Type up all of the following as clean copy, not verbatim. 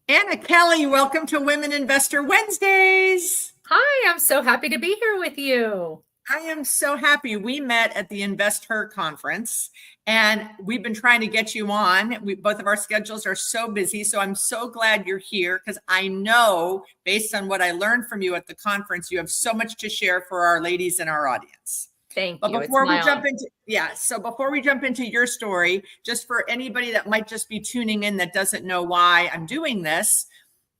Anna Kelley, welcome to Women Investor Wednesdays. Hi, I'm so happy to be here with you. I am so happy. We met at the Invest Her conference and we've been trying to get you on. Both of our schedules are so busy. So I'm so glad you're here because I know based on what I learned from you at the conference, you have so much to share for our ladies in our audience. Thank But you. It's before we my jump honor. into, so before we jump into your story, just for anybody that might just be tuning in that doesn't know why I'm doing this,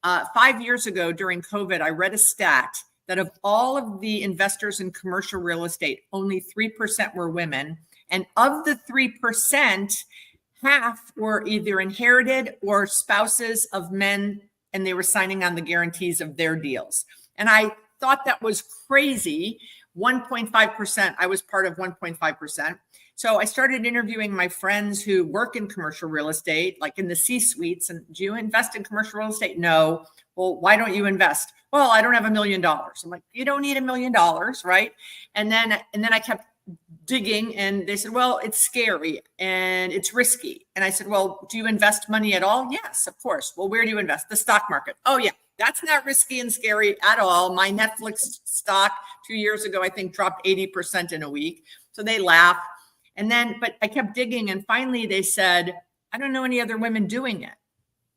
5 years ago during COVID, I read a stat that of all of the investors in commercial real estate, only 3% were women. And of the 3%, half were either inherited or spouses of men, and they were signing on the guarantees of their deals. And I thought that was crazy. 1.5%, I was part of 1.5%. So I started interviewing my friends who work in commercial real estate, like in the C-suites. And do you invest in commercial real estate? No. Well, why don't you invest? Well, I don't have $1 million. I'm like, you don't need $1 million, right? And then I kept digging and they said, well, it's scary and it's risky. And I said, well, do you invest money at all? Yes, of course. Well, where do you invest? The stock market. Oh yeah, that's not risky and scary at all. My Netflix stock 2 years ago, I think dropped 80% in a week. So they laughed. And then, but I kept digging and finally they said, I don't know any other women doing it.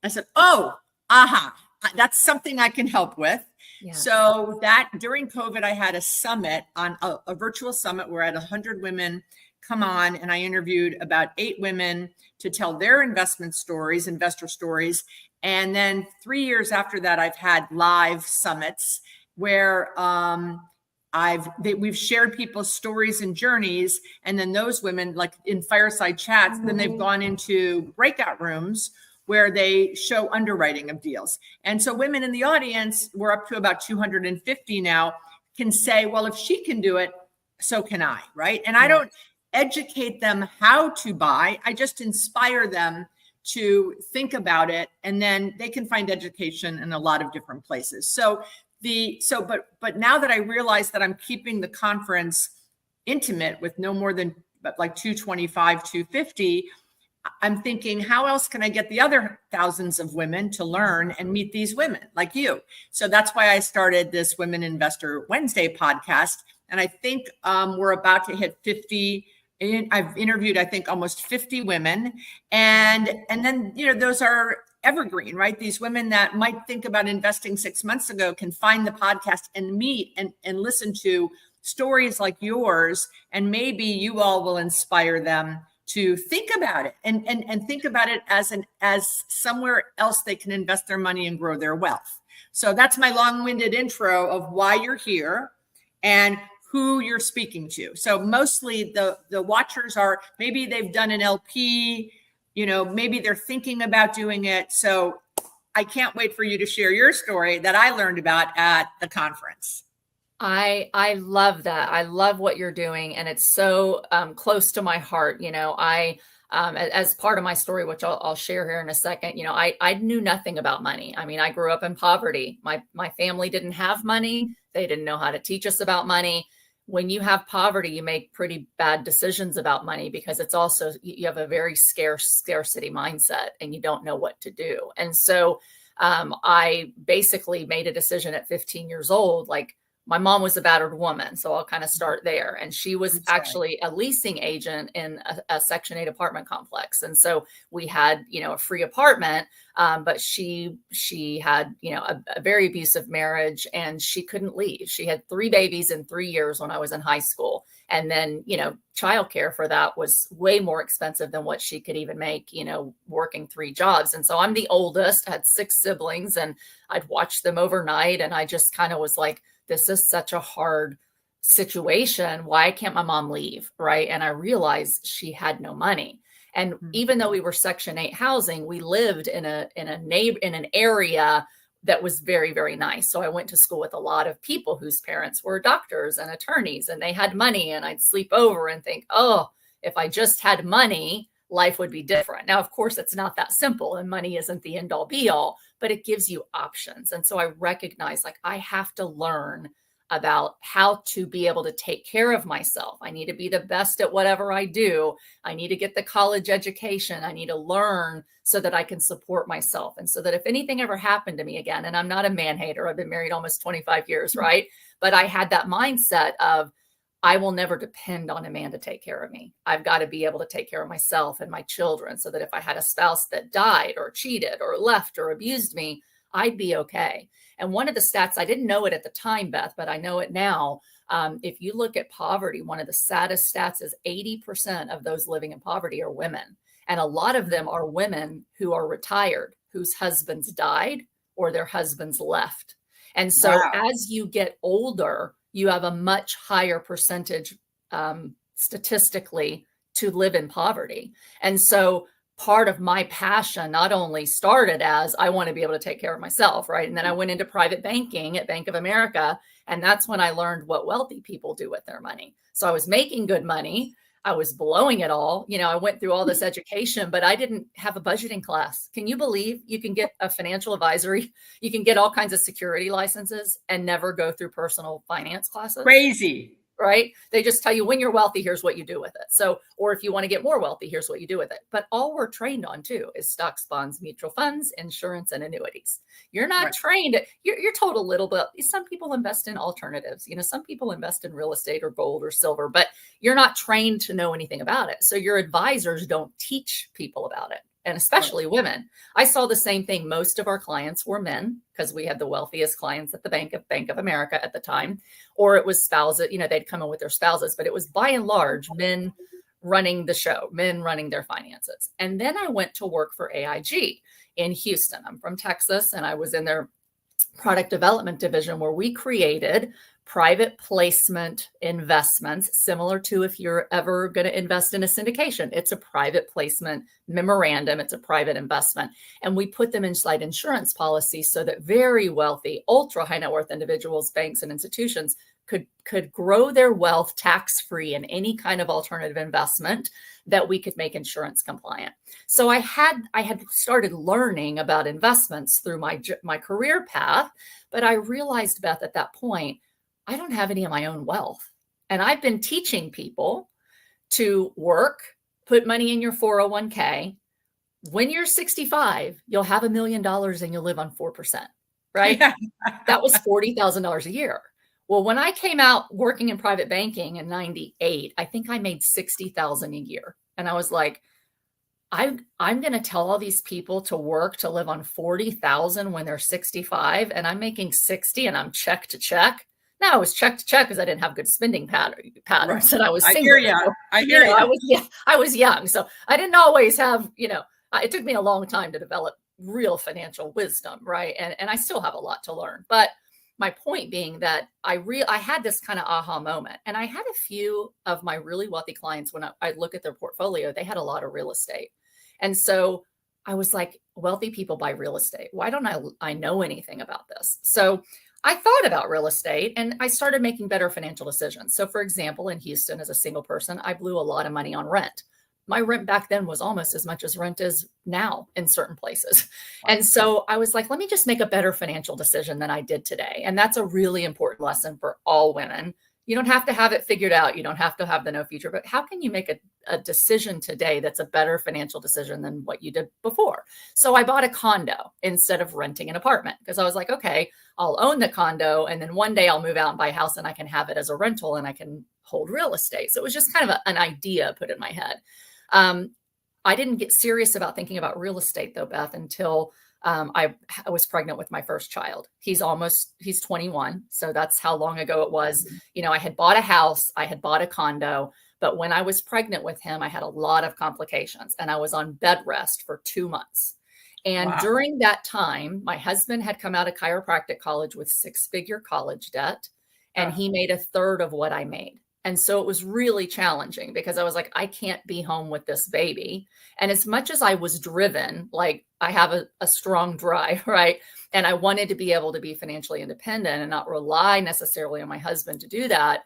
I said, oh, aha, that's something I can help with. Yeah. So that during COVID, I had a summit on a virtual summit where I had 100 women come on and I interviewed about 8 women to tell their investment stories, investor stories. And then 3 years after that, I've had live summits where we've shared people's stories and journeys. And then those women, like in fireside chats, then they've gone into breakout rooms where they show underwriting of deals. And so women in the audience, we're up to about 250 now, can say, well, if she can do it, so can I, right? And I don't educate them how to buy. I just inspire them to think about it. And then they can find education in a lot of different places. But now that I realize that I'm keeping the conference intimate with no more than like 225, 250, I'm thinking, how else can I get the other thousands of women to learn and meet these women like you? So that's why I started this Women Investor Wednesday podcast. And I think we're about to hit 50. I've interviewed, I think, almost 50 women. And then, those are evergreen, right? These women that might think about investing 6 months ago can find the podcast and meet and listen to stories like yours. And maybe you all will inspire them to think about it and think about it as somewhere else they can invest their money and grow their wealth. So that's my long-winded intro of why you're here and who you're speaking to. So mostly the watchers are, maybe they've done an LP, maybe they're thinking about doing it. So I can't wait for you to share your story that I learned about at the conference. I love that. I love what you're doing. And it's so close to my heart. As part of my story, which I'll share here in a second, I knew nothing about money. I mean, I grew up in poverty. My family didn't have money. They didn't know how to teach us about money. When you have poverty, you make pretty bad decisions about money because it's also, you have a very scarcity mindset and you don't know what to do. And so I basically made a decision at 15 years old, like, my mom was a battered woman, so I'll kind of start there. And she was actually a leasing agent in a Section 8 apartment complex. And so we had, a free apartment, but she had, a very abusive marriage and she couldn't leave. She had 3 babies in 3 years when I was in high school. And then, childcare for that was way more expensive than what she could even make, working 3 jobs. And so I'm the oldest, I had 6 siblings and I'd watch them overnight. And I just kind of was like, this is such a hard situation. Why can't my mom leave? Right. And I realized she had no money. And even though we were Section 8 housing, we lived in an area that was very, very nice. So I went to school with a lot of people whose parents were doctors and attorneys and they had money, and I'd sleep over and think, oh, if I just had money, life would be different. Now, of course, it's not that simple and money isn't the end all be all, but it gives you options. And so I recognize, like, I have to learn about how to be able to take care of myself. I need to be the best at whatever I do. I need to get the college education. I need to learn so that I can support myself. And so that if anything ever happened to me again, and I'm not a man hater, I've been married almost 25 years, right? But I had that mindset of, I will never depend on a man to take care of me. I've got to be able to take care of myself and my children so that if I had a spouse that died or cheated or left or abused me, I'd be okay. And one of the stats, I didn't know it at the time, Beth, but I know it now. If you look at poverty, one of the saddest stats is 80% of those living in poverty are women. And a lot of them are women who are retired, whose husbands died or their husbands left. And so as you get older, you have a much higher percentage statistically to live in poverty. And so part of my passion not only started as I want to be able to take care of myself, right? And then I went into private banking at Bank of America. And that's when I learned what wealthy people do with their money. So I was making good money. I was blowing it all. I went through all this education, but I didn't have a budgeting class. Can you believe you can get a financial advisory? You can get all kinds of security licenses and never go through personal finance classes? Crazy. Right? They just tell you when you're wealthy, here's what you do with it. So, or if you want to get more wealthy, here's what you do with it. But all we're trained on too is stocks, bonds, mutual funds, insurance, and annuities. You're not trained. You're told a little bit. Some people invest in alternatives. Some people invest in real estate or gold or silver, but you're not trained to know anything about it. So your advisors don't teach people about it. And especially women. I saw the same thing. Most of our clients were men because we had the wealthiest clients at the Bank of America at the time, or it was spouses, they'd come in with their spouses, but it was by and large men running the show, men running their finances. And then I went to work for AIG in Houston. I'm from Texas, and I was in their product development division where we created private placement investments, similar to if you're ever going to invest in a syndication. It's a private placement memorandum. It's a private investment. And we put them inside insurance policies so that very wealthy, ultra high net worth individuals, banks, and institutions could grow their wealth tax-free in any kind of alternative investment that we could make insurance compliant. So I had started learning about investments through my career path, but I realized, Beth, at that point, I don't have any of my own wealth. And I've been teaching people to work, put money in your 401k. When you're 65, you'll have $1 million and you'll live on 4%, right? That was $40,000 a year. Well, when I came out working in private banking in 98, I think I made $60,000 a year. And I was like, I'm going to tell all these people to work to live on 40,000 when they're 65 and I'm making 60 and I'm check to check. Now I was check to check because I didn't have good spending patterns, and I was single. I hear you. I was young, so I didn't always have. It took me a long time to develop real financial wisdom, right? And I still have a lot to learn. But my point being that I had this kind of aha moment, and I had a few of my really wealthy clients when I look at their portfolio, they had a lot of real estate, and so I was like, wealthy people buy real estate. Why don't I know anything about this? So I thought about real estate and I started making better financial decisions. So for example, in Houston, as a single person, I blew a lot of money on rent. My rent back then was almost as much as rent is now in certain places. And so I was like, let me just make a better financial decision than I did today. And that's a really important lesson for all women. You don't have to have it figured out. You don't have to have the no future, but how can you make a decision today that's a better financial decision than what you did before? So I bought a condo instead of renting an apartment because I was like, okay, I'll own the condo and then one day I'll move out and buy a house and I can have it as a rental and I can hold real estate. So it was just kind of an idea put in my head. I didn't get serious about thinking about real estate though, Beth, until I was pregnant with my first child. He's 21. So that's how long ago it was. I had bought a house, I had bought a condo, but when I was pregnant with him, I had a lot of complications and I was on bed rest for 2 months. And during that time, my husband had come out of chiropractic college with 6-figure college debt, and he made 1/3 of what I made. And so it was really challenging because I was like, I can't be home with this baby. And as much as I was driven, like I have a strong drive, right? And I wanted to be able to be financially independent and not rely necessarily on my husband to do that.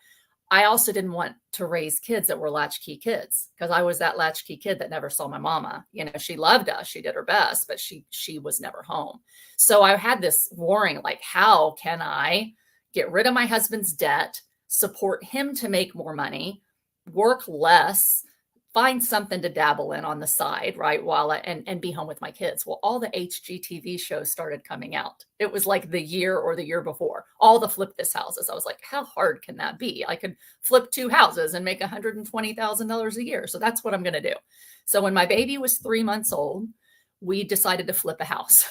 I also didn't want to raise kids that were latchkey kids because I was that latchkey kid that never saw my mama. She loved us. She did her best, but she was never home. So I had this warring, like, how can I get rid of my husband's debt, support him to make more money, work less, find something to dabble in on the side, right? And be home with my kids. Well, all the HGTV shows started coming out. It was like the year or the year before, all the flip this houses. I was like, how hard can that be? I could flip 2 houses and make $120,000 a year. So that's what I'm going to do. So when my baby was 3 months old, we decided to flip a house.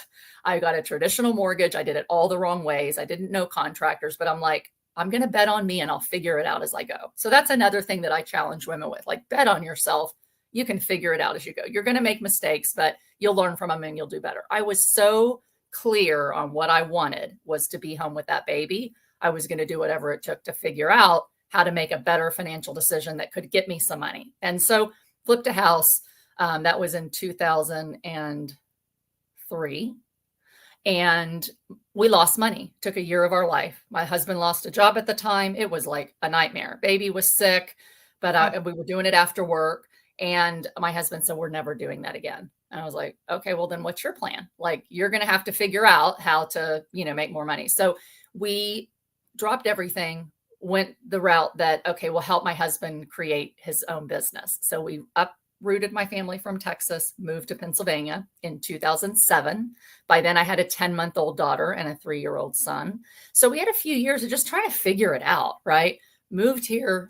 I got a traditional mortgage. I did it all the wrong ways. I didn't know contractors, but I'm like, I'm going to bet on me and I'll figure it out as I go. So that's another thing that I challenge women with, like, bet on yourself. You can figure it out as you go. You're going to make mistakes, but you'll learn from them and you'll do better. I was so clear on what I wanted was to be home with that baby. I was going to do whatever it took to figure out how to make a better financial decision that could get me some money. And so flipped a house. That was in 2003. And we lost money, took a year of our life. My husband lost a job at the time. It was like a nightmare. Baby was sick, but we were doing it after work. And my husband said, we're never doing that again. And I was like, okay, well then what's your plan? Like, you're going to have to figure out how to, make more money. So we dropped everything, went the route that, okay, we'll help my husband create his own business. So we uprooted my family from Texas, moved to Pennsylvania in 2007. By then I had a 10-month-old daughter and a 3-year-old son. So we had a few years of just trying to figure it out, right? Moved here,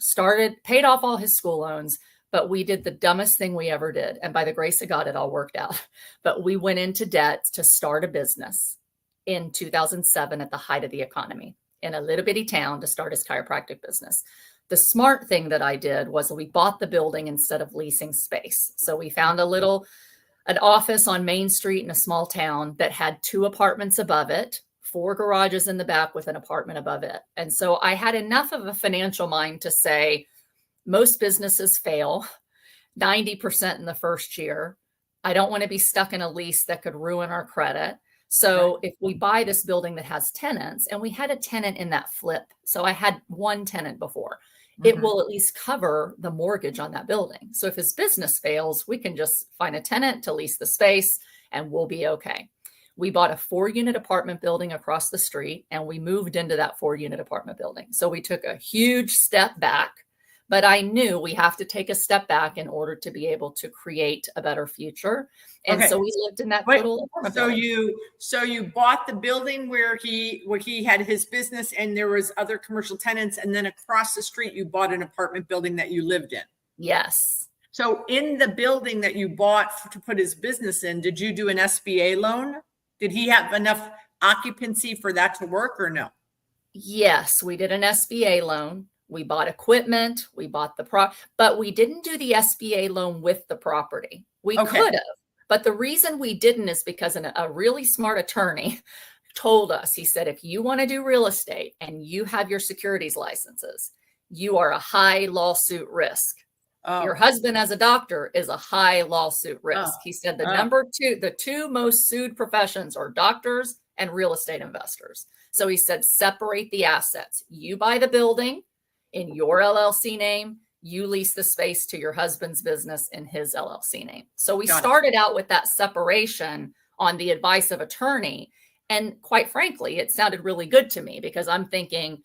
paid off all his school loans, but we did the dumbest thing we ever did. And by the grace of God, it all worked out. But we went into debt to start a business in 2007 at the height of the economy in a little bitty town to start his chiropractic business. The smart thing that I did was we bought the building instead of leasing space. So we found an office on Main Street in a small town that had 2 apartments above it, 4 garages in the back with an apartment above it. And so I had enough of a financial mind to say, most businesses fail 90% in the first year. I don't want to be stuck in a lease that could ruin our credit. So if we buy this building that has tenants, and we had a tenant in that flip, so I had 1 tenant before, it will at least cover the mortgage on that building. So if his business fails, we can just find a tenant to lease the space and we'll be okay. We bought a 4-unit apartment building across the street and we moved into that 4-unit apartment building. So we took a huge step back, but I knew we have to take a step back in order to be able to create a better future. And so we lived in that little apartment building. So you bought the building where he had his business and there was other commercial tenants, and then across the street you bought an apartment building that you lived in. Yes. So in the building that you bought to put his business in, did you do an SBA loan? Did he have enough occupancy for that to work or no? Yes, we did an SBA loan. We bought equipment, we bought but we didn't do the SBA loan with the property. We could have, but the reason we didn't is because a really smart attorney told us, he said, if you want to do real estate and you have your securities licenses, you are a high lawsuit risk. Your husband as a doctor is a high lawsuit risk. He said the 2 most sued professions are doctors and real estate investors. So he said, separate the assets. You buy the building in your LLC name, you lease the space to your husband's business in his LLC name. So we started out with that separation on the advice of attorney. And quite frankly, it sounded really good to me because I'm thinking,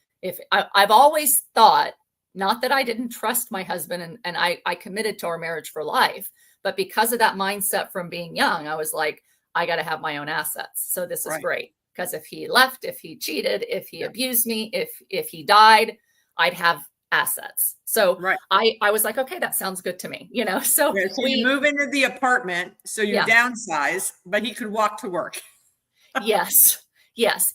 I've always thought, not that I didn't trust my husband and I committed to our marriage for life, but because of that mindset from being young, I was like, I got to have my own assets. So this is great because if he left, if he cheated, if he abused me, if he died, I'd have assets. So I was like, okay, that sounds good to me, So, so you move into the apartment, so you downsize, but he could walk to work. Yes.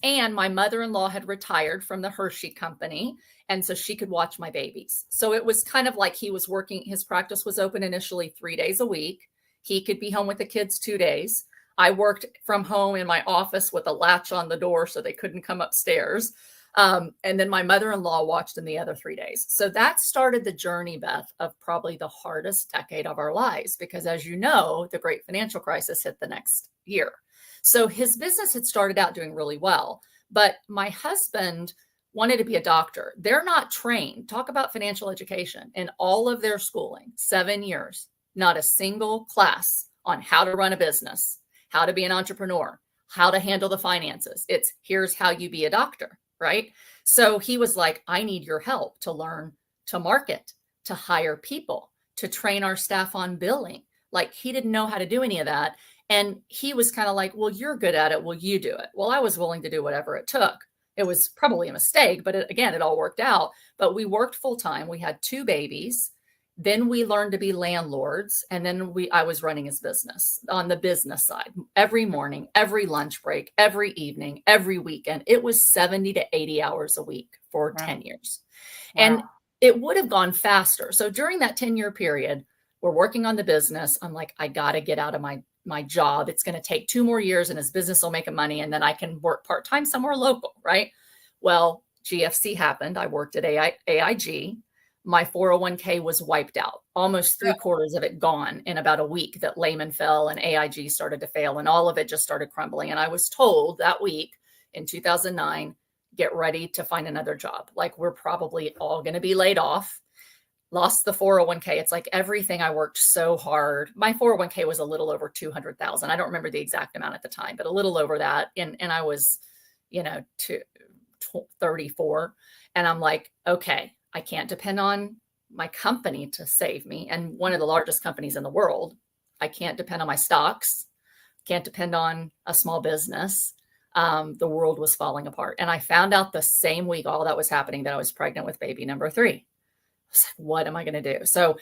And my mother-in-law had retired from the Hershey company. And so she could watch my babies. So it was kind of like he was working. His practice was open initially 3 days a week. He could be home with the kids 2 days. I worked from home in my office with a latch on the door so they couldn't come upstairs. And then my mother-in-law watched in the other 3 days. So that started the journey, Beth, of probably the hardest decade of our lives, because as you know, the great financial crisis hit the next year. So his business had started out doing really well, but my husband wanted to be a doctor. They're not trained. Talk about financial education in all of their schooling, 7 years, not a single class on how to run a business, how to be an entrepreneur, how to handle the finances. It's here's how you be a doctor. right? So he was like, I need your help to learn to market, to hire people, to train our staff on billing. Like he didn't know how to do any of that. And he was kind of like, well, you're good at it. Will you do it? Well, I was willing to do whatever it took. It was probably a mistake, but again, it all worked out. But we worked full time. We had 2 babies. Then we learned to be landlords. And then I was running his business on the business side every morning, every lunch break, every evening, every weekend. It was 70 to 80 hours a week for 10 years. Wow. And it would have gone faster. So during that 10-year period, we're working on the business. I'm like, I got to get out of my job. It's going to take 2 more years and his business will make him money. And then I can work part-time somewhere local. Right. Well, GFC happened. I worked at AIG. My 401k was wiped out, almost 3/4 of it gone in about a week that Lehman fell and AIG started to fail and all of it just started crumbling. And I was told that week in 2009, get ready to find another job. Like we're probably all going to be laid off. Lost the 401k. It's like everything I worked so hard. My 401k was a little over 200,000. I don't remember the exact amount at the time, but a little over that. And I was, 34. And I'm like, okay, I can't depend on my company to save me. And one of the largest companies in the world, I can't depend on my stocks. Can't depend on a small business. The world was falling apart. And I found out the same week all that was happening that I was pregnant with baby number 3. I was like, what am I going to do? So,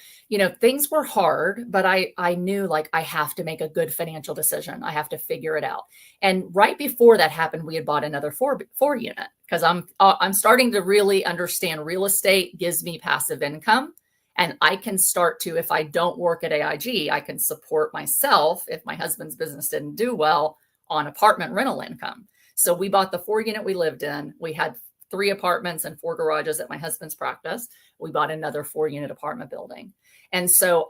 things were hard, but I knew like I have to make a good financial decision. I have to figure it out. And right before that happened, we had bought another four unit because I'm starting to really understand real estate gives me passive income. And I can start to, if I don't work at AIG, I can support myself if my husband's business didn't do well on apartment rental income. So we bought the 4 unit we lived in. We had 3 apartments and 4 garages at my husband's practice. We bought another 4 unit apartment building. And so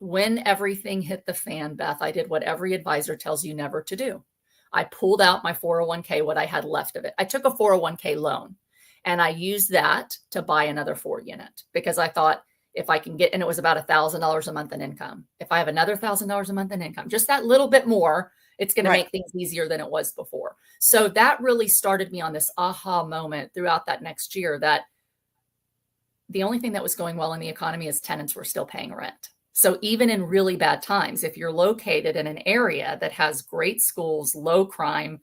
when everything hit the fan, Beth, I did what every advisor tells you never to do. I pulled out my 401k, what I had left of it. I took a 401k loan and I used that to buy another 4 unit because I thought if I can get, and it was about $1,000 a month in income. If I have another $1,000 a month in income, just that little bit more, it's going to make things easier than it was before. So that really started me on this aha moment throughout that next year that the only thing that was going well in the economy is tenants were still paying rent. So even in really bad times, if you're located in an area that has great schools, low crime,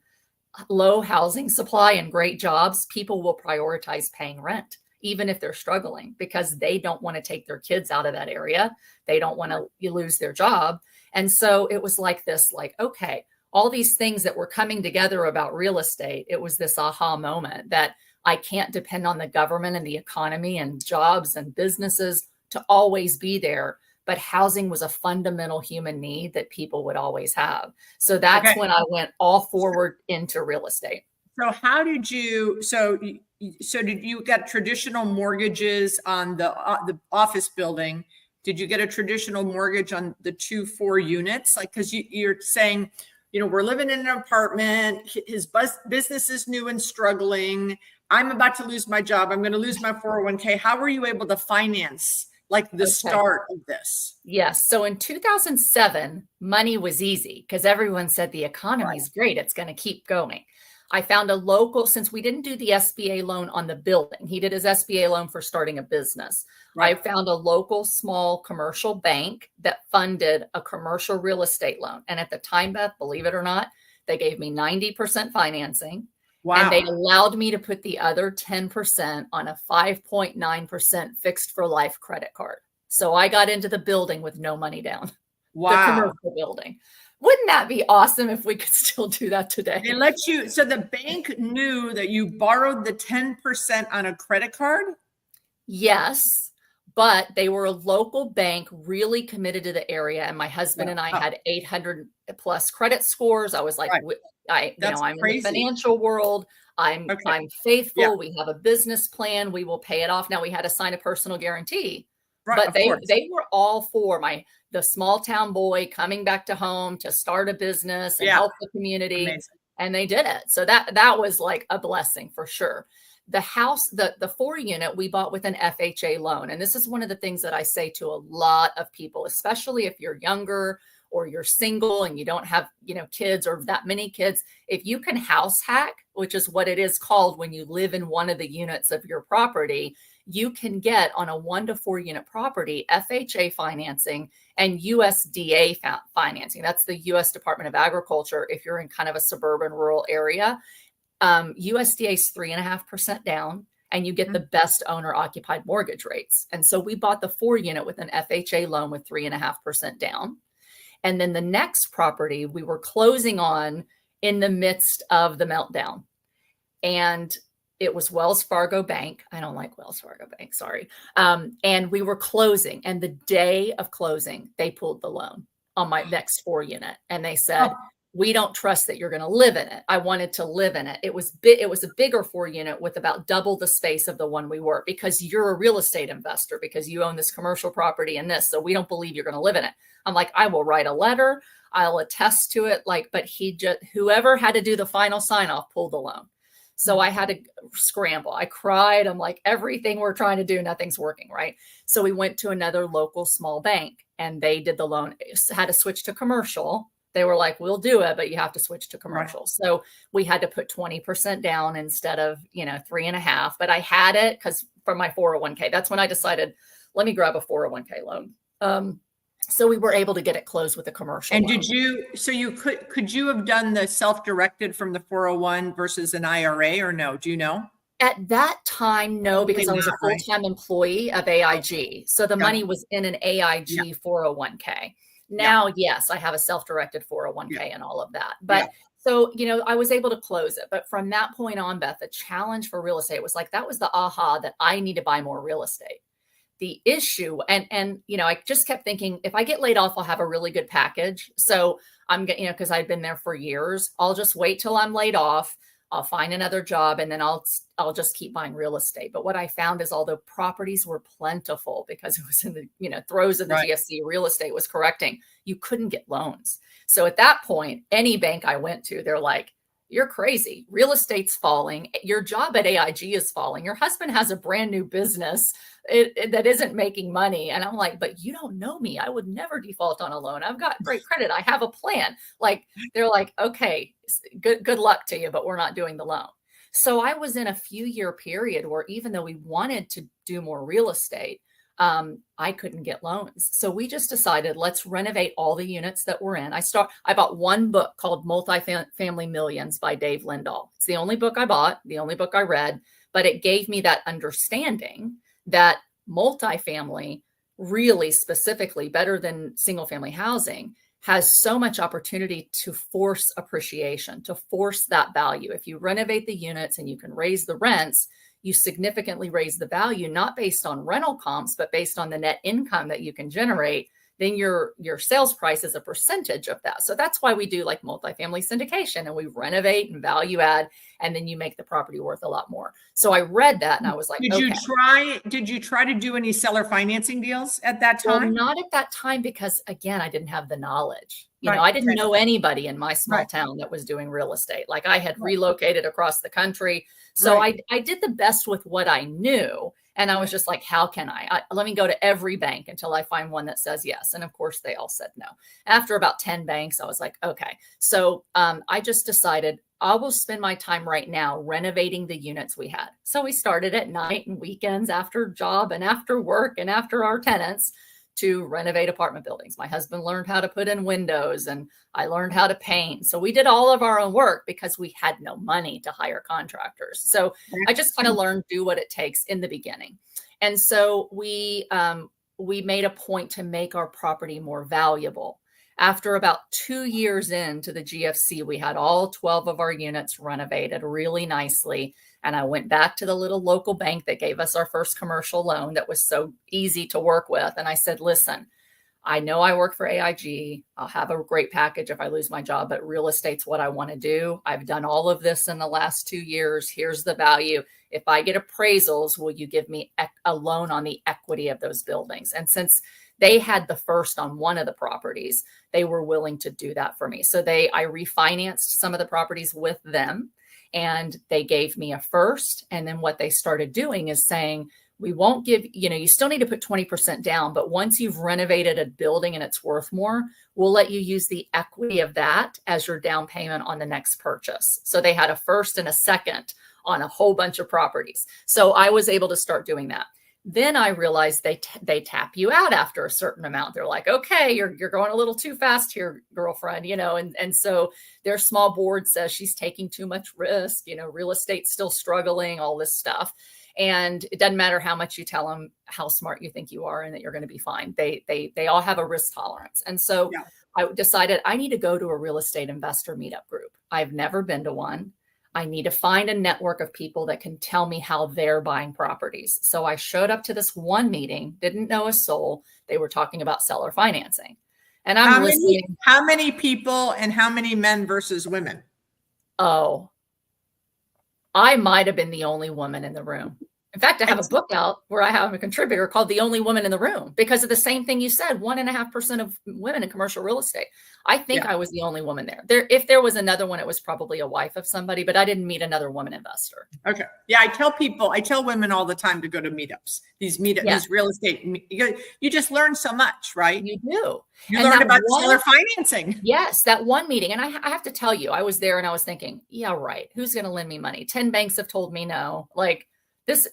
low housing supply, and great jobs, people will prioritize paying rent, even if they're struggling, because they don't want to take their kids out of that area. They don't want to lose their job. And so it was like this, like, okay, all these things that were coming together about real estate, it was this aha moment that I can't depend on the government and the economy and jobs and businesses to always be there. But housing was a fundamental human need that people would always have. So that's when I went all forward into real estate. So how did you, so did you get traditional mortgages on the office building? Did you get a traditional mortgage on the 2 4 units? Like, cause you're saying, we're living in an apartment. His business is new and struggling. I'm about to lose my job. I'm going to lose my 401k. How were you able to finance like the start of this? Yes. So in 2007, money was easy because everyone said the economy is great. It's going to keep going. I found a local, since we didn't do the SBA loan on the building, he did his SBA loan for starting a business. I found a local small commercial bank that funded a commercial real estate loan. And at the time, Beth, believe it or not, they gave me 90% financing. Wow. And they allowed me to put the other 10% on a 5.9% fixed for life credit card. So I got into the building with no money down. Wow. The commercial building. Wouldn't that be awesome if we could still do that today? They let you, so the bank knew that you borrowed the 10% on a credit card? Yes, but they were a local bank really committed to the area. And my husband and I had 800 plus credit scores. I was like, I'm in the financial world. I'm faithful. Yeah. We have a business plan. We will pay it off. Now we had to sign a personal guarantee, but they were all for the small town boy coming back to home to start a business and help the community. Amazing. And they did it. So that was like a blessing for sure. The house, the 4 unit we bought with an FHA loan. And this is one of the things that I say to a lot of people, especially if you're younger or you're single and you don't have, kids or that many kids, if you can house hack, which is what it is called when you live in one of the units of your property, you can get on a 1 to 4 unit property FHA financing and USDA financing. That's the US Department of Agriculture. If you're in kind of a suburban rural area, USDA is 3.5% down, and you get the best owner occupied mortgage rates. And so we bought the 4 unit with an FHA loan with 3.5% down. And then the next property we were closing on in the midst of the meltdown. And it was Wells Fargo Bank. I don't like Wells Fargo Bank, sorry. And we were closing. And the day of closing, they pulled the loan on my next 4 unit. And they said, we don't trust that you're going to live in it. I wanted to live in it. It was a bigger 4 unit with about double the space of the one we were, because you're a real estate investor, because you own this commercial property and this. So we don't believe you're going to live in it. I'm like, I will write a letter. I'll attest to it. But whoever had to do the final sign off pulled the loan. So I had to scramble. I cried. I'm like, everything we're trying to do, nothing's working, right? So we went to another local small bank and they did the loan, had to switch to commercial. They were like, we'll do it, but you have to switch to commercial. Right. So we had to put 20% down instead of, 3.5, but I had it because for my 401k, that's when I decided, let me grab a 401k loan. So we were able to get it closed with a commercial. And loan. could you have done the self-directed from the 401 versus an IRA, or no? Do you know? At that time, no, because I was a full-time employee of AIG. So the money was in an AIG 401k. Now, yes, I have a self-directed 401k and all of that. But so, I was able to close it. But from that point on, Beth, the challenge for real estate was like, that was the aha that I need to buy more real estate. The issue, and I just kept thinking, if I get laid off, I'll have a really good package. So I'm getting, because I've been there for years, I'll just wait till I'm laid off. I'll find another job and then I'll just keep buying real estate. But what I found is, although properties were plentiful because it was in the throes of the GFC, real estate was correcting, you couldn't get loans. So at that point, any bank I went to, they're like, you're crazy. Real estate's falling. Your job at AIG is falling. Your husband has a brand new business that isn't making money. And I'm like, but you don't know me. I would never default on a loan. I've got great credit. I have a plan. They're like, okay, good luck to you, but we're not doing the loan. So I was in a few-year period where even though we wanted to do more real estate, I couldn't get loans. So we just decided, let's renovate all the units that we're in. I bought one book called Multifamily Millions by Dave Lindahl. It's the only book I bought, the only book I read, but it gave me that understanding that multifamily, really specifically better than single family housing, has so much opportunity to force appreciation, to force that value. If you renovate the units and you can raise the rents, you significantly raise the value, not based on rental comps, but based on the net income that you can generate. Then your sales price is a percentage of that. So that's why we do like multifamily syndication, and we renovate and value add, and then you make the property worth a lot more. So I read that and I was like, did you try to do any seller financing deals at that time? Well, not at that time, because again, I didn't have the knowledge. I didn't know anybody in my small town that was doing real estate. Like, I had relocated across the country. So I did the best with what I knew. And I was just like, how can let me go to every bank until I find one that says yes. And of course they all said no. After about 10 banks, I was like, okay. So I just decided I will spend my time right now renovating the units we had. So we started at night and weekends after job and after work and after our tenants to renovate apartment buildings. My husband learned how to put in windows and I learned how to paint. So we did all of our own work because we had no money to hire contractors. So I just kind of learned, do what it takes in the beginning. And so we made a point to make our property more valuable. After about 2 years into the GFC, we had all 12 of our units renovated really nicely. And I went back to the little local bank that gave us our first commercial loan that was so easy to work with. And I said, listen, I know I work for AIG. I'll have a great package if I lose my job, but real estate's what I want to do. I've done all of this in the last 2 years. Here's the value. If I get appraisals, will you give me a loan on the equity of those buildings? And since they had the first on one of the properties, they were willing to do that for me. So I refinanced some of the properties with them, and they gave me a first. And then what they started doing is saying, We won't give, you still need to put 20% down, but once you've renovated a building and it's worth more, we'll let you use the equity of that as your down payment on the next purchase. So they had a first and a second on a whole bunch of properties. So I was able to start doing that. Then I realized they tap you out after a certain amount. They're like, okay, you're going a little too fast here, girlfriend, and so their small board says she's taking too much risk, real estate's still struggling, all this stuff. And it doesn't matter how much you tell them how smart you think you are and that you're going to be fine. They all have a risk tolerance. And so I decided I need to go to a real estate investor meetup group. I've never been to one. I need to find a network of people that can tell me how they're buying properties. So I showed up to this one meeting, didn't know a soul. They were talking about seller financing. And I'm listening. How many people and how many men versus women? Oh, I might have been the only woman in the room. In fact, I have a book out where I have a contributor called The Only Woman in the Room because of the same thing you said, 1.5% of women in commercial real estate. I think I was the only woman there. If there was another one, it was probably a wife of somebody, but I didn't meet another woman investor. Okay. Yeah. I tell women all the time to go to meetups, these real estate. You just learn so much, right? You do. You learn about seller financing. Yes. That one meeting. And I have to tell you, I was there and I was thinking, yeah, right. Who's going to lend me money? 10 banks have told me no.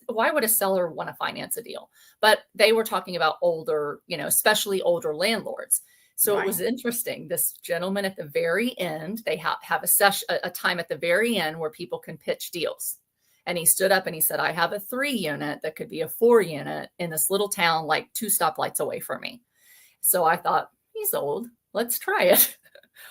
Why would a seller want to finance a deal? But they were talking about older, especially older landlords. So It was interesting. This gentleman at the very end, they have a time at the very end where people can pitch deals. And he stood up and he said, I have a 3-unit that could be a 4-unit in this little town, like 2 stoplights away from me. So I thought, he's old. Let's try it.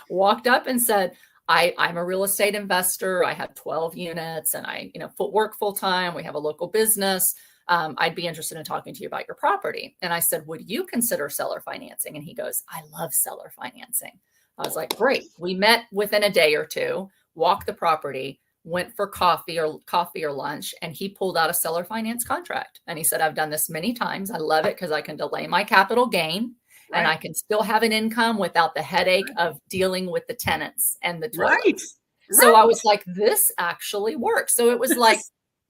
Walked up and said, I'm a real estate investor. I have 12 units and I, work full time. We have a local business. I'd be interested in talking to you about your property. And I said, would you consider seller financing? And he goes, I love seller financing. I was like, great. We met within a day or two, walked the property, went for coffee or lunch, and he pulled out a seller finance contract. And he said, I've done this many times. I love it because I can delay my capital gain. Right. And I can still have an income without the headache of dealing with the tenants and the toilets. Right. So I was like, this actually works. So it was like,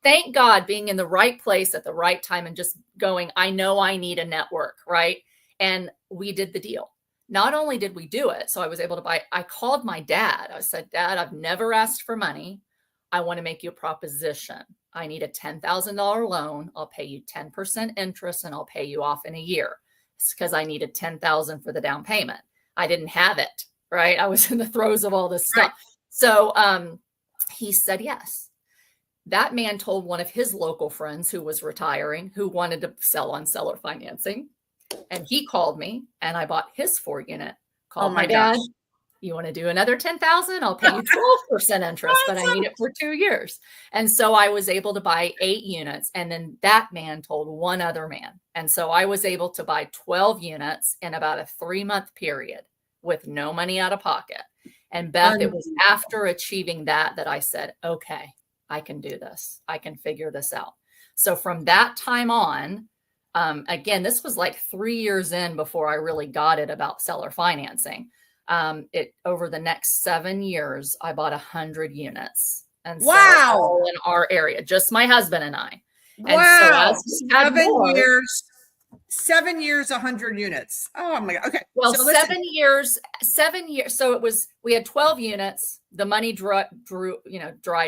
thank God being in the right place at the right time and just going, I know I need a network, right? And we did the deal. Not only did we do it, so I was able to buy, I called my dad. I said, Dad, I've never asked for money. I want to make you a proposition. I need a $10,000 loan. I'll pay you 10% interest and I'll pay you off in a year. It's because I needed $10,000 for the down payment. I didn't have it, right? I was in the throes of all this stuff. Right. So he said yes. That man told one of his local friends who was retiring, who wanted to sell on seller financing. And he called me and I bought his 4-unit. Called my dad. You want to do another 10,000? I'll pay you 12% interest, but I need it for 2 years. And so I was able to buy 8 units. And then that man told one other man. And so I was able to buy 12 units in about a 3-month period with no money out of pocket. And Beth, it was after achieving that I said, okay, I can do this. I can figure this out. So from that time on, again, this was like 3 years in before I really got it about seller financing. Over the next 7 years, I bought 100 units. And so all in our area, just my husband and I. And wow. So 7 years, 100 units. Oh my God. Okay. Well, so 7 years. So we had 12 units. The money dried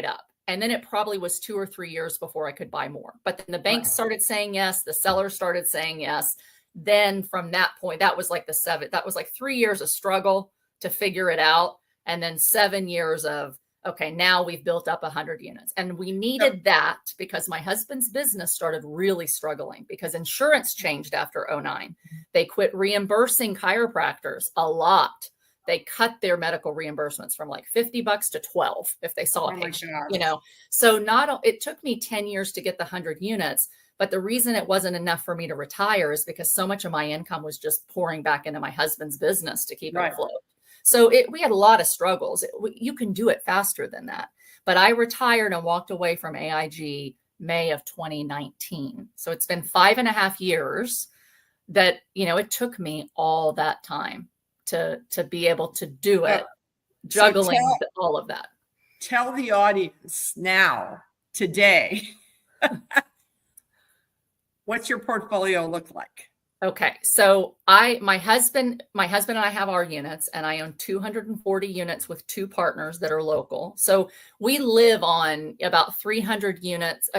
up. And then it probably was 2 or 3 years before I could buy more. But then the banks started saying yes. The sellers started saying yes. Then from that point, that was like 3 years of struggle to figure it out. And then 7 years of, okay, now we've built up 100 units. And we needed that because my husband's business started really struggling because insurance changed after 2009. They quit reimbursing chiropractors a lot. They cut their medical reimbursements from like $50 to $12 if they saw a patient, So it took me 10 years to get the 100 units. But the reason it wasn't enough for me to retire is because so much of my income was just pouring back into my husband's business to keep it afloat. So we had a lot of struggles. You can do it faster than that. But I retired and walked away from AIG May of 2019. So it's been 5.5 years that, it took me all that time to be able to do it, juggling all of that. Tell the audience now, today, What's your portfolio look like? Okay. So my husband and I have our units, and I own 240 units with two partners that are local. So we live on about 300 units,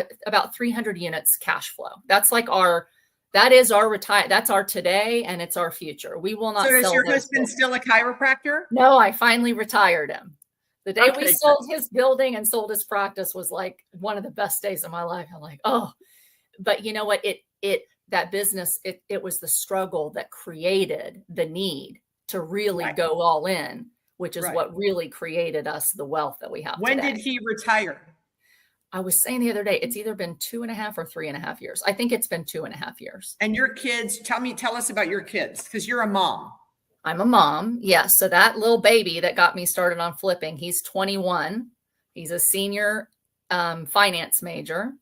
cash flow. That's like that's our today, and it's our future. We will So not is sell your those husband buildings. still a chiropractor? No, I finally retired him. The day we Okay, good. sold his building and sold his practice was like one of the best days of my life. I'm like, oh, but you know what? That business, it was the struggle that created the need to really Right. go all in, which is Right. what really created us the wealth that we have When today. did he retire? I was saying the other day, it's either been 2.5 or 3.5 years. I think it's been 2.5 years. And your kids, tell us about your kids, because you're a mom. I'm a mom. Yes. So that little baby that got me started on flipping, he's 21. He's a senior finance major.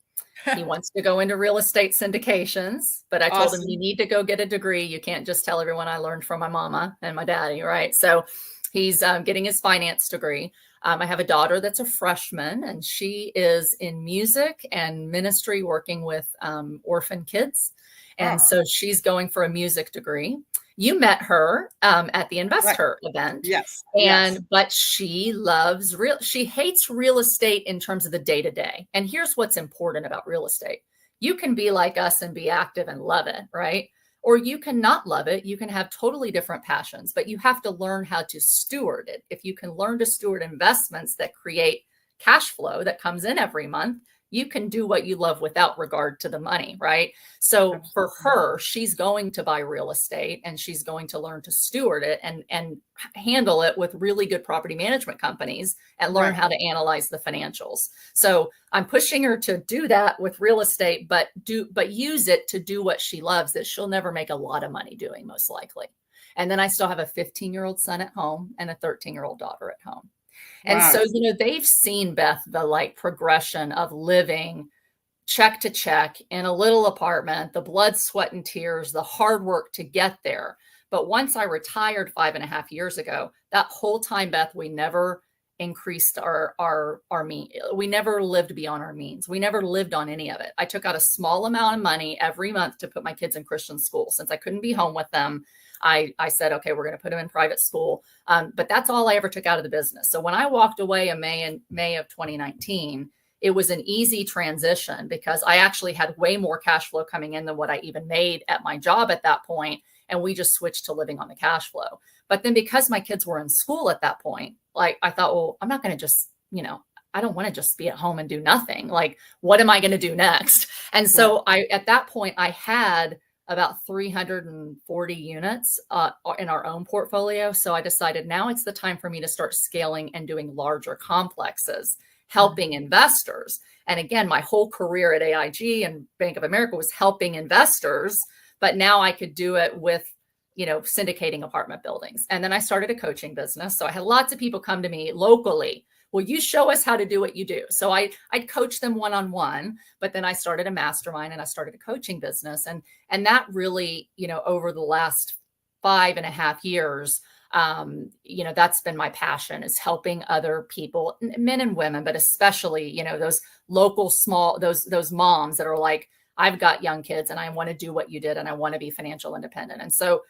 He wants to go into real estate syndications, but I told him, Awesome. you need to go get a degree. You can't just tell everyone I learned from my mama and my daddy, right? So he's getting his finance degree. I have a daughter that's a freshman, and she is in music and ministry, working with orphan kids. And so she's going for a music degree. You met her at the Invest Right. Her event. Yes. But she hates real estate in terms of the day to day. And here's what's important about real estate. You can be like us and be active and love it, right? Or you can not love it. You can have totally different passions, but you have to learn how to steward it. If you can learn to steward investments that create cash flow that comes in every month, you can do what you love without regard to the money, right? So for her, she's going to buy real estate, and she's going to learn to steward it and handle it with really good property management companies, and learn how to analyze the financials. So I'm pushing her to do that with real estate, but use it to do what she loves, that she'll never make a lot of money doing, most likely. And then I still have a 15-year-old son at home and a 13-year-old daughter at home. And so, they've seen, Beth, the progression of living check to check in a little apartment, the blood, sweat, and tears, the hard work to get there. But once I retired 5.5 years ago, that whole time, Beth, we never increased our means. We never lived beyond our means. We never lived on any of it. I took out a small amount of money every month to put my kids in Christian school. Since I couldn't be home with them, I said, okay, we're going to put them in private school. But that's all I ever took out of the business. So when I walked away in May of 2019, it was an easy transition, because I actually had way more cash flow coming in than what I even made at my job at that point. And we just switched to living on the cash flow. But then, because my kids were in school at that point, I thought, well, I'm not going to just, I don't want to just be at home and do nothing. What am I going to do next? And so at that point, I had about 340 units in our own portfolio. So I decided now it's the time for me to start scaling and doing larger complexes, helping investors. And again, my whole career at AIG and Bank of America was helping investors, but now I could do it with, syndicating apartment buildings. And then I started a coaching business. So I had lots of people come to me locally. Will you show us how to do what you do? So I'd coach them one-on-one, but then I started a mastermind, and I started a coaching business. And that really, over the last 5.5 years, that's been my passion, is helping other people, men and women, but especially, those local those moms that are like, I've got young kids and I want to do what you did, and I want to be financial independent. And so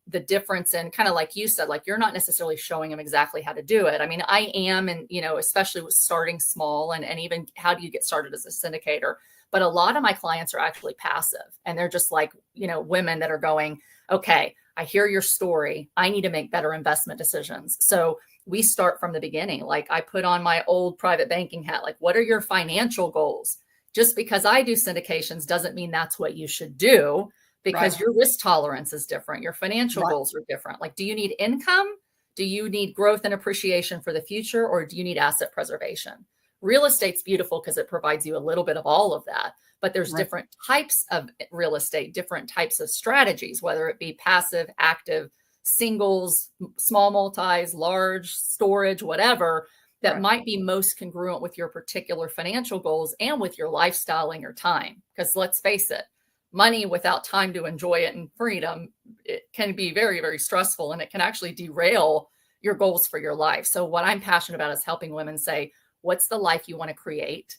the difference in, kind of like you said, you're not necessarily showing them exactly how to do it. I mean, I am, and, especially with starting small, and even how do you get started as a syndicator? But a lot of my clients are actually passive, and they're just women that are going, okay, I hear your story. I need to make better investment decisions. So we start from the beginning. I put on my old private banking hat. What are your financial goals? Just because I do syndications doesn't mean that's what you should do, because your risk tolerance is different. Your financial goals are different. Do you need income? Do you need growth and appreciation for the future? Or do you need asset preservation? Real estate's beautiful because it provides you a little bit of all of that. But there's different types of real estate, different types of strategies, whether it be passive, active, singles, small multis, large, storage, whatever, that might be most congruent with your particular financial goals and with your lifestyle and your time. Because let's face it, money without time to enjoy it and freedom, it can be very, very stressful, and it can actually derail your goals for your life. So what I'm passionate about is helping women say, what's the life you want to create?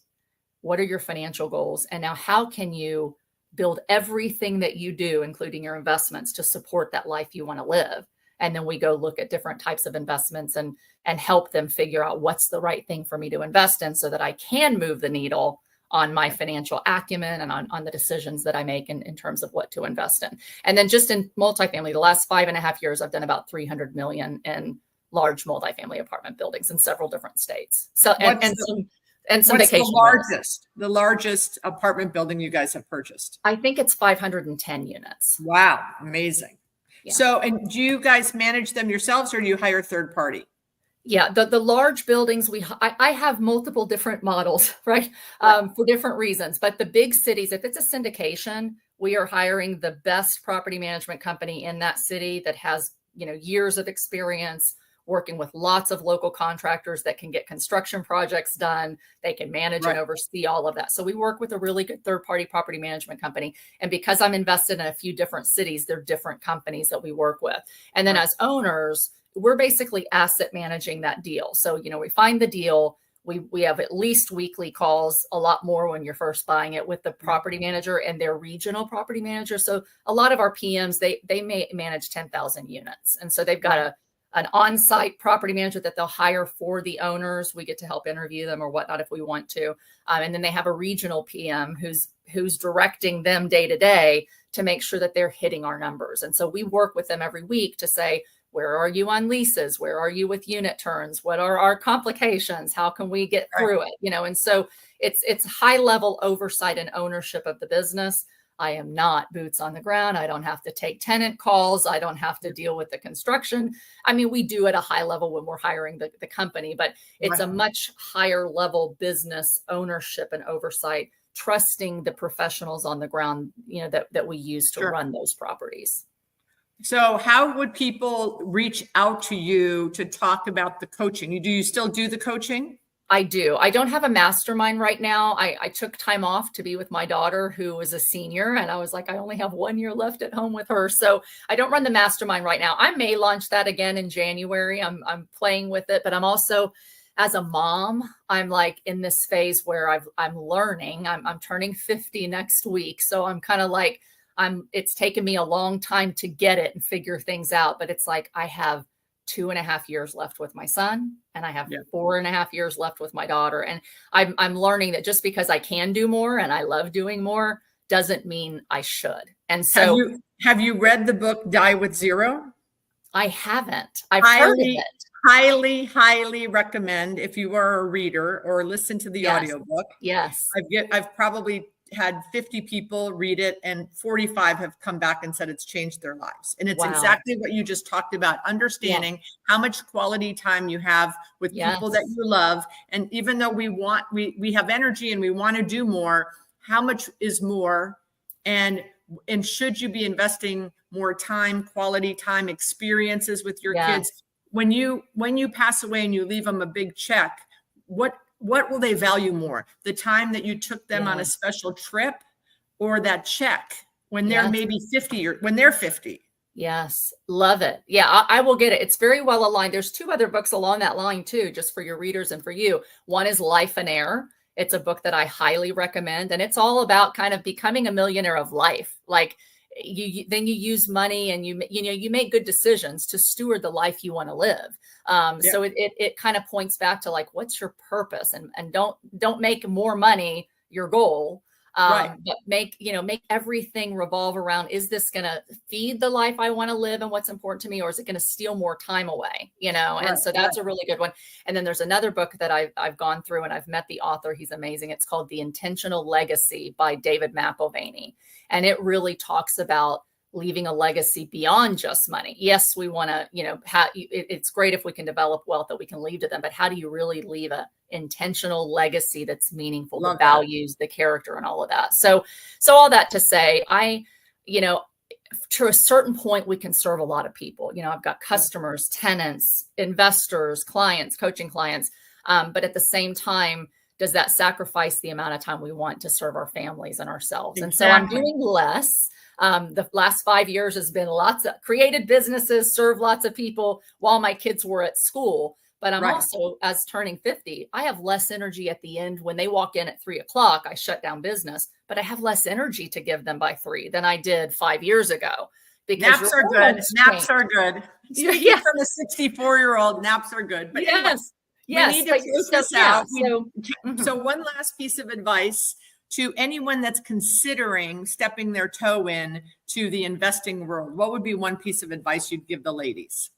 What are your financial goals? And now how can you build everything that you do, including your investments, to support that life you want to live. And then we go look at different types of investments and help them figure out what's the right thing for me to invest in so that I can move the needle on my financial acumen and on the decisions that I make in terms of what to invest in. And then just in multifamily, the last 5.5 years, I've done about 300 million in large multifamily apartment buildings in several different states. So, and what's syndication. the largest apartment building you guys have purchased? I think it's 510 units. Wow. Amazing. Yeah. So, and do you guys manage them yourselves or do you hire third party? Yeah, the large buildings, I have multiple different models, right? For different reasons. But the big cities, if it's a syndication, we are hiring the best property management company in that city that has, years of experience working with lots of local contractors that can get construction projects done. They can manage and oversee all of that. So we work with a really good third-party property management company. And because I'm invested in a few different cities, they're different companies that we work with. And then as owners, we're basically asset managing that deal. So, we find the deal. We have at least weekly calls, a lot more when you're first buying it, with the property manager and their regional property manager. So a lot of our PMs, they may manage 10,000 units. And so they've got an on-site property manager that they'll hire for the owners. We get to help interview them or whatnot if we want to. And then they have a regional PM who's directing them day to day to make sure that they're hitting our numbers. And so we work with them every week to say, where are you on leases? Where are you with unit turns? What are our complications? How can we get through it? And so it's high level oversight and ownership of the business. I am not boots on the ground. I don't have to take tenant calls. I don't have to deal with the construction. I mean, we do at a high level when we're hiring the company, but it's a much higher level business ownership and oversight, trusting the professionals on the ground, that we use to run those properties. So how would people reach out to you to talk about the coaching? Do you still do the coaching? I do. I don't have a mastermind right now. I took time off to be with my daughter, who is a senior. And I was like, I only have 1 year left at home with her. So I don't run the mastermind right now. I may launch that again in January. I'm playing with it, but I'm also, as a mom, I'm like in this phase where I'm learning. I'm turning 50 next week. So I'm kind of like, it's taken me a long time to get it and figure things out, but it's like I have 2.5 years left with my son, and I have 4.5 years left with my daughter. And I'm learning that just because I can do more and I love doing more doesn't mean I should. And so have you read the book Die with Zero? I haven't. I've heard of it. Highly recommend if you are a reader or listen to the audiobook. Yes. I've probably had 50 people read it and 45 have come back and said it's changed their lives. And it's exactly what you just talked about, understanding how much quality time you have with people that you love. And even though we have energy and we want to do more, how much is more? And should you be investing more time, quality time, experiences with your kids? When you pass away and you leave them a big check, what will they value more? The time that you took them on a special trip, or that check when they're maybe 50 or when they're 50? Yes. Love it. Yeah, I will get it. It's very well aligned. There's 2 other books along that line too, just for your readers and for you. One is Life and Air. It's a book that I highly recommend. And it's all about kind of becoming a millionaire of life. Like then you use money and you make good decisions to steward the life you want to live. So it kind of points back to like, what's your purpose, and don't make more money your goal. But make everything revolve around, is this going to feed the life I want to live and what's important to me, or is it going to steal more time away? And so that's a really good one. And then there's another book that I've gone through and I've met the author. He's amazing. It's called The Intentional Legacy by David McIlvaney. And it really talks about leaving a legacy beyond just money. Yes, we want to, it's great if we can develop wealth that we can leave to them, but how do you really leave a intentional legacy that's meaningful, the values, the character, and all of that? So all that to say, to a certain point, we can serve a lot of people. I've got customers, tenants, investors, clients, coaching clients. But at the same time, does that sacrifice the amount of time we want to serve our families and ourselves? Exactly. And so I'm doing less. The last 5 years has been lots of created businesses, served lots of people while my kids were at school. But I'm Right. also, as turning 50, I have less energy at the end. When they walk in at 3 o'clock, I shut down business, but I have less energy to give them by 3 than I did 5 years ago because Naps your are good. hormones Naps change. are good. Speaking Yes, from a 64-year-old, naps are good. But anyway, yes, we need yes. to But close so, this yeah. out. Mhm. So one last piece of advice to anyone that's considering stepping their toe in to the investing world. What would be one piece of advice you'd give the ladies?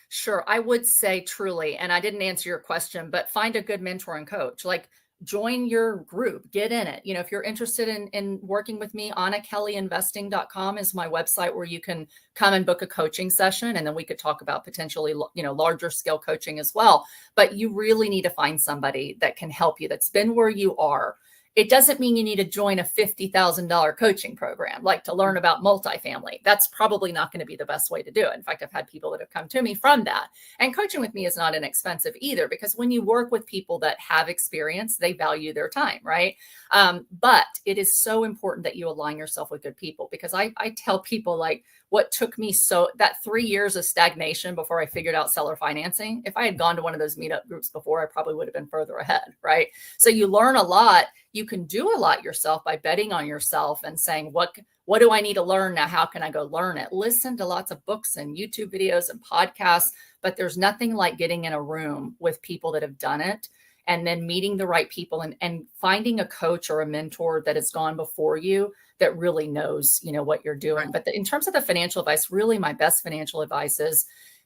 Sure. I would say truly, and I didn't answer your question, but find a good mentor and coach. Like join your group, get in it. If you're interested in working with me, AnnaKelleyInvesting.com is my website where you can come and book a coaching session. And then we could talk about potentially, larger scale coaching as well. But you really need to find somebody that can help you, that's been where you are. It doesn't mean you need to join a $50,000 coaching program, like to learn about multifamily. That's probably not going to be the best way to do it. In fact, I've had people that have come to me from that. And coaching with me is not inexpensive either, because when you work with people that have experience, they value their time, right? But it is so important that you align yourself with good people, because I tell people, like, what took me that 3 years of stagnation before I figured out seller financing, if I had gone to one of those meetup groups before, I probably would have been further ahead, right? So you learn a lot. You can do a lot yourself by betting on yourself and saying, what do I need to learn now? How can I go learn it? Listen to lots of books and YouTube videos and podcasts, but there's nothing like getting in a room with people that have done it, and then meeting the right people and finding a coach or a mentor that has gone before you that really knows, what you're doing. Right. But in terms of the financial advice, really my best financial advice is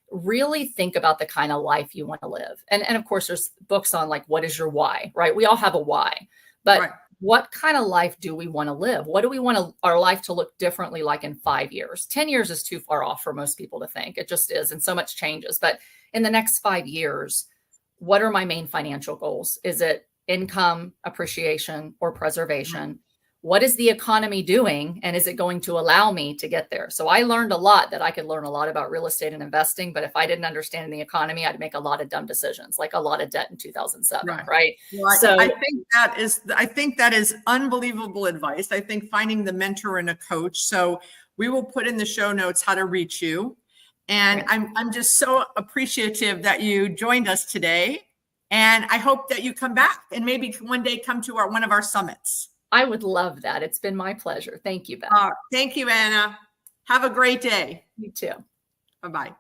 really think about the kind of life you want to live. And of course, there's books on, like, what is your why, right? We all have a why, but Right. what kind of life do we want to live? What do we want our life to look differently like in 5 years? 10 years is too far off for most people to think. It just is. And so much changes. But in the next 5 years, what are my main financial goals? Is it income, appreciation, or preservation? What is the economy doing? And is it going to allow me to get there? So I learned a lot, that I could learn a lot about real estate and investing. But if I didn't understand the economy, I'd make a lot of dumb decisions, like a lot of debt in 2007. Right. Well, So I think that is unbelievable advice. I think finding the mentor and a coach. So we will put in the show notes how to reach you. And I'm just so appreciative that you joined us today. And I hope that you come back and maybe one day come to one of our summits. I would love that. It's been my pleasure. Thank you, Beth. Thank you, Anna. Have a great day. You too. Bye-bye.